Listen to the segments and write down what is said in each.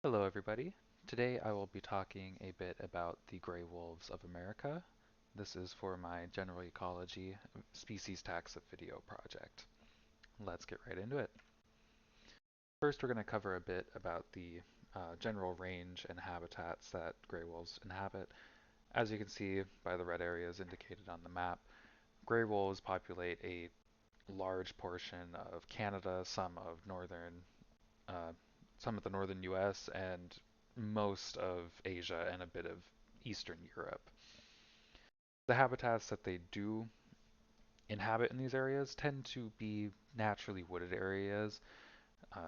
Hello, everybody. Today I will be talking a bit about the gray wolves of America. This is for my General Ecology Species Taxa video project. Let's get right into it. First, we're going to cover a bit about the general range and habitats that gray wolves inhabit. As you can see by the red areas indicated on the map, gray wolves populate a large portion of Canada, uh, some of the northern US, and most of Asia and a bit of Eastern Europe. The habitats that they do inhabit in these areas tend to be naturally wooded areas.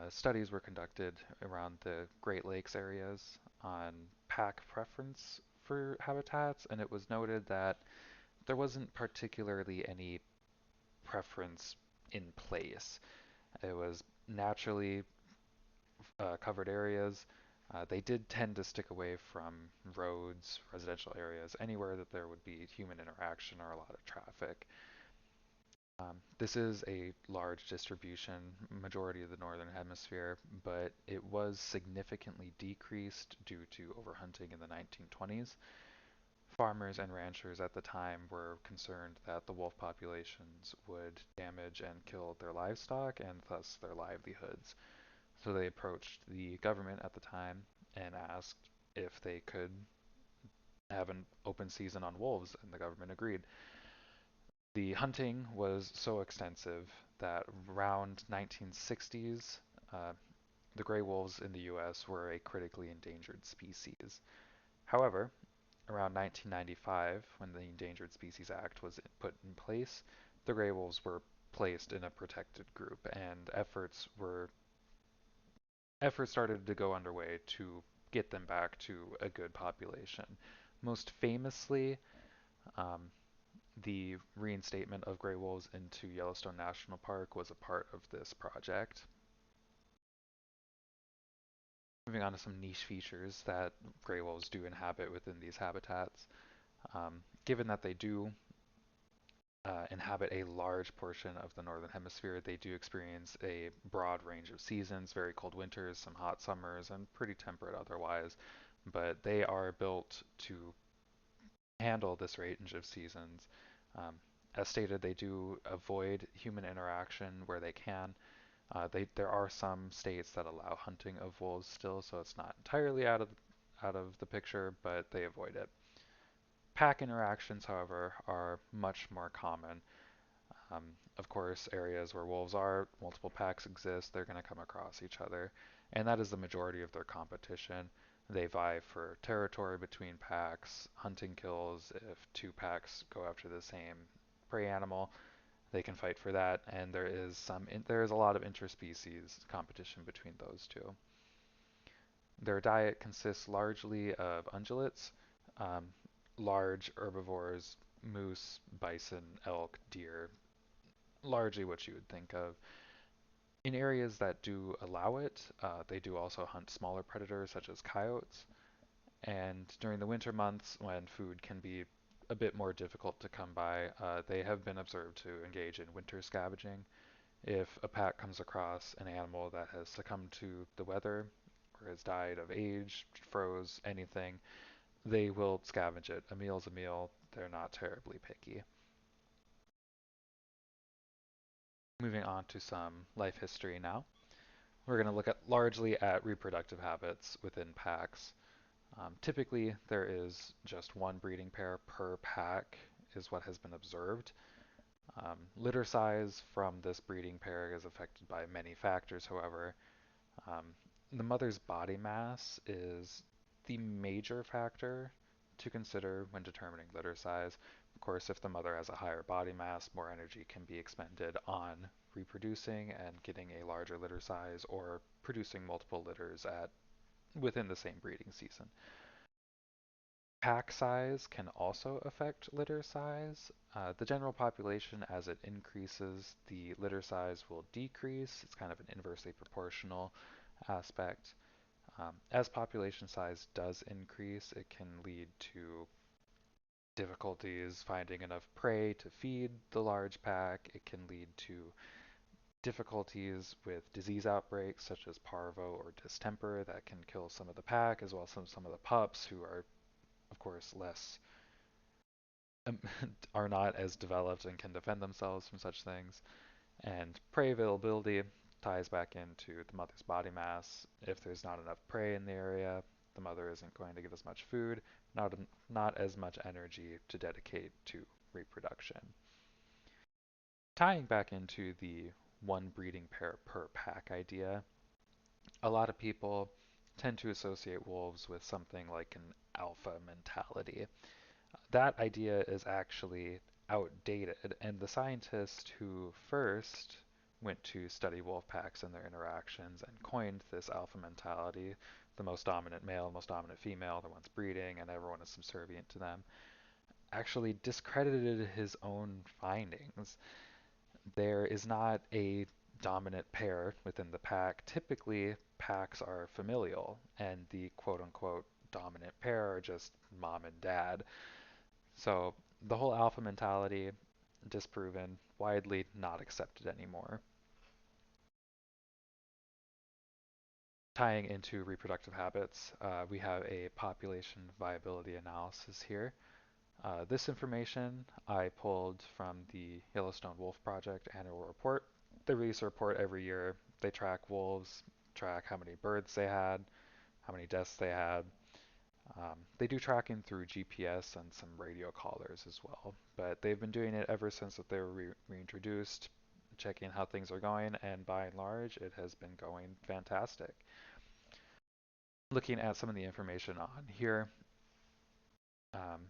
Studies were conducted around the Great Lakes areas on pack preference for habitats, and it was noted that there wasn't particularly any preference in place. It was naturally covered areas. They did tend to stick away from roads, residential areas, anywhere that there would be human interaction or a lot of traffic. This is a large distribution, majority of the northern hemisphere, but it was significantly decreased due to overhunting in the 1920s. Farmers and ranchers at the time were concerned that the wolf populations would damage and kill their livestock and thus their livelihoods. So they approached the government at the time and asked if they could have an open season on wolves, and the government agreed. The hunting was so extensive that around 1960s, uh, the gray wolves in the US were a critically endangered species. However, around 1995, when the Endangered Species Act was put in place, the gray wolves were placed in a protected group, and efforts started to go underway to get them back to a good population. Most famously, um, the reinstatement of gray wolves into Yellowstone National Park was a part of this project. Moving on to some niche features that gray wolves do inhabit within these habitats. Given that they do inhabit a large portion of the northern hemisphere, they do experience a broad range of seasons, very cold winters, some hot summers, and pretty temperate otherwise. But they are built to handle this range of seasons. Um, as stated, they do avoid human interaction where they can. There are some states that allow hunting of wolves still, so it's not entirely out of the picture, but they avoid it. Pack interactions, however, are much more common. Of course, areas where wolves are, multiple packs exist, they're going to come across each other, and that is the majority of their competition. They vie for territory between packs, hunting kills. If two packs go after the same prey animal, they can fight for that, and there is a lot of interspecies competition between those two. Their diet consists largely of ungulates, um, large herbivores, moose, bison, elk, deer, largely what you would think of. In areas that do allow it, they do also hunt smaller predators such as coyotes. And during the winter months, when food can be a bit more difficult to come by, they have been observed to engage in winter scavenging. If a pack comes across an animal that has succumbed to the weather or has died of age, froze, anything, they will scavenge it. A meal's a meal. They're not terribly picky. Moving on to some life history now. We're going to look at largely at reproductive habits within packs. Typically, there is just one breeding pair per pack is what has been observed. Litter size from this breeding pair is affected by many factors, however. Um, the mother's body mass is the major factor to consider when determining litter size. Of course, if the mother has a higher body mass, more energy can be expended on reproducing and getting a larger litter size or producing multiple litters at within the same breeding season. Pack size can also affect litter size. The general population, as it increases, the litter size will decrease. It's kind of an inversely proportional aspect. As population size does increase, it can lead to difficulties finding enough prey to feed the large pack. It can lead to difficulties with disease outbreaks such as parvo or distemper that can kill some of the pack, as well as some of the pups who are, of course, less um, are not as developed and can defend themselves from such things. And prey availability ties back into the mother's body mass. If there's not enough prey in the area, the mother isn't going to get as much food, not not as much energy to dedicate to reproduction. Tying back into the one breeding pair per pack idea, a lot of people tend to associate wolves with something like an alpha mentality. That idea is actually outdated, and the scientist who first went to study wolf packs and their interactions and coined this alpha mentality, the most dominant male, most dominant female, the ones breeding, and everyone is subservient to them, actually discredited his own findings. There is not a dominant pair within the pack. Typically, packs are familial, and the quote unquote dominant pair are just mom and dad. So the whole alpha mentality, disproven, widely not accepted anymore. Tying into reproductive habits, we have a population viability analysis here. This information I pulled from the Yellowstone Wolf Project annual report. They release a report every year. They track wolves, track how many birds they had, how many deaths they had. They do tracking through GPS and some radio collars as well, but they've been doing it ever since that they were reintroduced, checking how things are going, and by and large, it has been going fantastic. Looking at some of the information on here, um,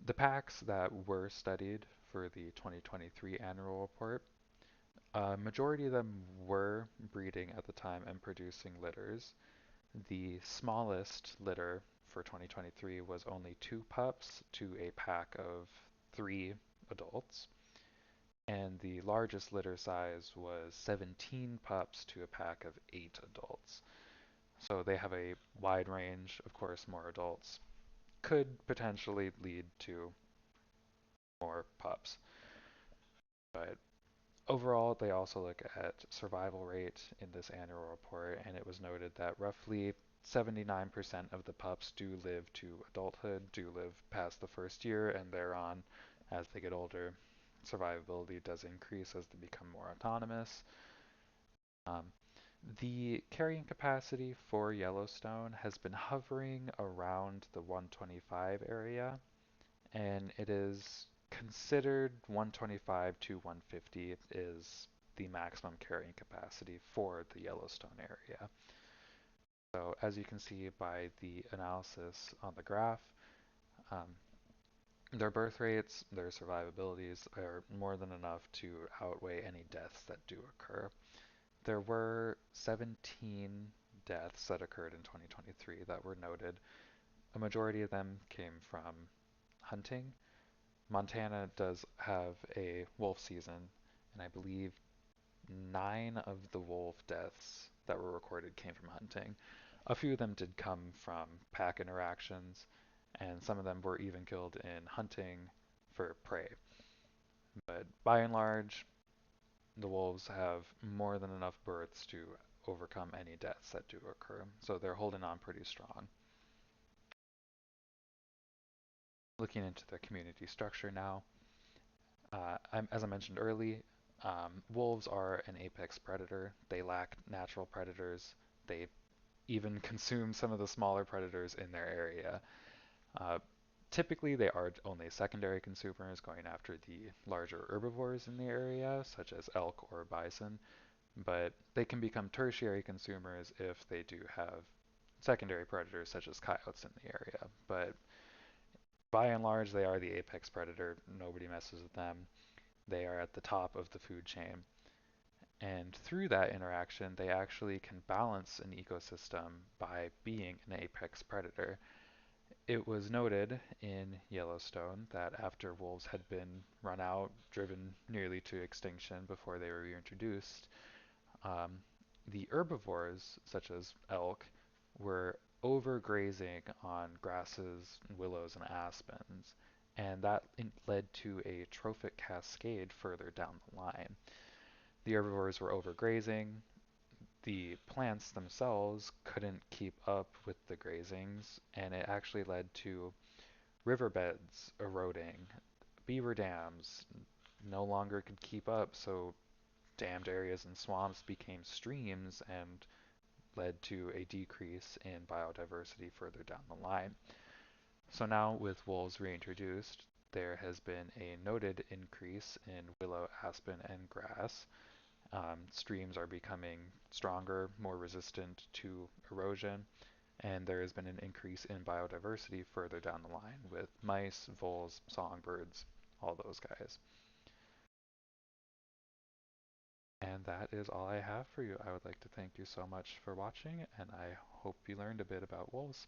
the packs that were studied for the 2023 annual report, a majority of them were breeding at the time and producing litters. The smallest litter for 2023 was only 2 pups to a pack of 3 adults, and the largest litter size was 17 pups to a pack of 8 adults. So they have a wide range. Of course, more adults could potentially lead to more pups. But overall, they also look at survival rate in this annual report, and it was noted that roughly 79% of the pups do live to adulthood, do live past the first year, and thereon, as they get older, survivability does increase as they become more autonomous. Um, the carrying capacity for Yellowstone has been hovering around the 125 area, and it is considered 125 to 150 is the maximum carrying capacity for the Yellowstone area. So as you can see by the analysis on the graph, um, their birth rates, their survivabilities are more than enough to outweigh any deaths that do occur. There were 17 deaths that occurred in 2023 that were noted. A majority of them came from hunting. Montana does have a wolf season, and I believe 9 of the wolf deaths that were recorded came from hunting. A few of them did come from pack interactions, and some of them were even killed in hunting for prey. But by and large, the wolves have more than enough births to overcome any deaths that do occur, so they're holding on pretty strong. Looking into the community structure now, as I mentioned early, wolves are an apex predator. They lack natural predators. They even consume some of the smaller predators in their area. Uh, Typically, they are only secondary consumers going after the larger herbivores in the area, such as elk or bison, but they can become tertiary consumers if they do have secondary predators such as coyotes in the area. But by and large, they are the apex predator. Nobody messes with them. They are at the top of the food chain. And through that interaction, they actually can balance an ecosystem by being an apex predator. It was noted in Yellowstone that after wolves had been run out, driven nearly to extinction before they were reintroduced, um, the herbivores, such as elk, were overgrazing on grasses, willows, and aspens, and that led to a trophic cascade further down the line. The herbivores were overgrazing. The plants themselves couldn't keep up with the grazings, and it actually led to riverbeds eroding. Beaver dams no longer could keep up, so dammed areas and swamps became streams and led to a decrease in biodiversity further down the line. So now, with wolves reintroduced, there has been a noted increase in willow, aspen, and grass. Streams are becoming stronger, more resistant to erosion, and there has been an increase in biodiversity further down the line with mice, voles, songbirds, all those guys. And that is all I have for you. I would like to thank you so much for watching, and I hope you learned a bit about wolves.